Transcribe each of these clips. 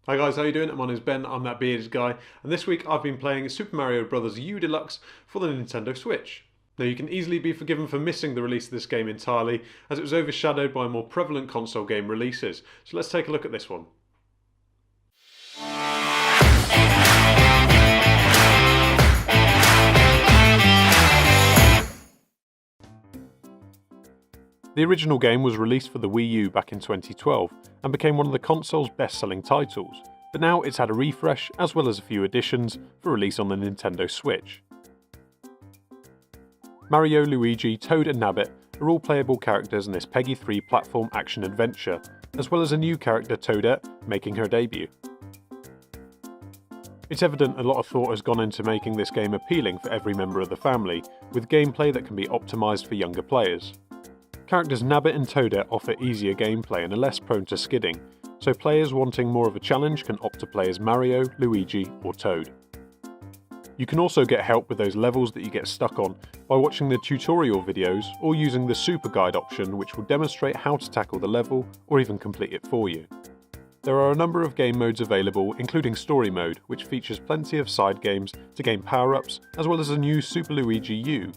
Hi guys, how you doing? My name's Ben, I'm that bearded guy, and this week I've been playing Super Mario Bros. U Deluxe for the Nintendo Switch. Now you can easily be forgiven for missing the release of this game entirely, as it was overshadowed by more prevalent console game releases, so let's take a look at this one. The original game was released for the Wii U back in 2012 and became one of the console's best-selling titles, but now it's had a refresh as well as a few additions for release on the Nintendo Switch. Mario, Luigi, Toad and Nabbit are all playable characters in this PEGI 3 platform action-adventure, as well as a new character Toadette making her debut. It's evident a lot of thought has gone into making this game appealing for every member of the family, with gameplay that can be optimised for younger players. Characters Nabbit and Toadette offer easier gameplay and are less prone to skidding, so players wanting more of a challenge can opt to play as Mario, Luigi or Toad. You can also get help with those levels that you get stuck on by watching the tutorial videos or using the Super Guide option, which will demonstrate how to tackle the level or even complete it for you. There are a number of game modes available, including Story Mode, which features plenty of side games to gain power-ups, as well as a new Super Luigi U.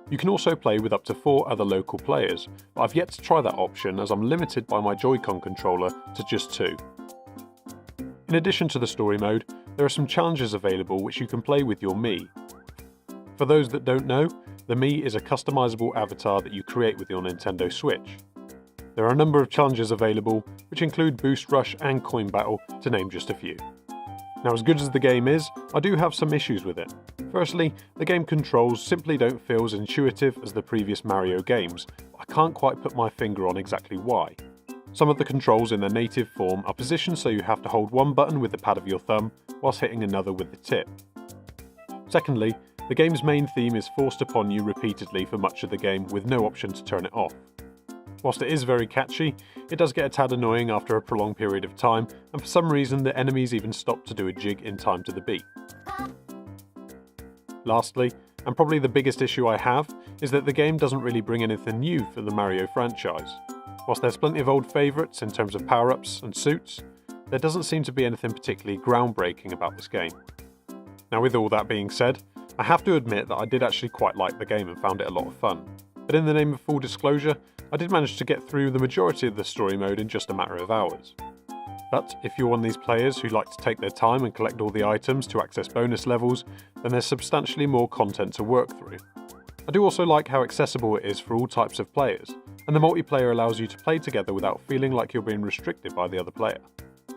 You can also play with up to 4 other local players, but I've yet to try that option as I'm limited by my Joy-Con controller to just 2. In addition to the story mode, there are some challenges available which you can play with your Mii. For those that don't know, the Mii is a customizable avatar that you create with your Nintendo Switch. There are a number of challenges available, which include Boost Rush and Coin Battle, to name just a few. Now, as good as the game is, I do have some issues with it. Firstly, the game controls simply don't feel as intuitive as the previous Mario games, but I can't quite put my finger on exactly why. Some of the controls in their native form are positioned so you have to hold one button with the pad of your thumb, whilst hitting another with the tip. Secondly, the game's main theme is forced upon you repeatedly for much of the game with no option to turn it off. Whilst it is very catchy, it does get a tad annoying after a prolonged period of time, and for some reason the enemies even stop to do a jig in time to the beat. Lastly, and probably the biggest issue I have, is that the game doesn't really bring anything new for the Mario franchise. Whilst there's plenty of old favourites in terms of power-ups and suits, there doesn't seem to be anything particularly groundbreaking about this game. Now, with all that being said, I have to admit that I did actually quite like the game and found it a lot of fun. But in the name of full disclosure, I did manage to get through the majority of the story mode in just a matter of hours. But if you're one of these players who like to take their time and collect all the items to access bonus levels, then there's substantially more content to work through. I do also like how accessible it is for all types of players, and the multiplayer allows you to play together without feeling like you're being restricted by the other player.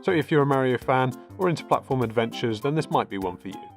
So if you're a Mario fan or into platform adventures, then this might be one for you.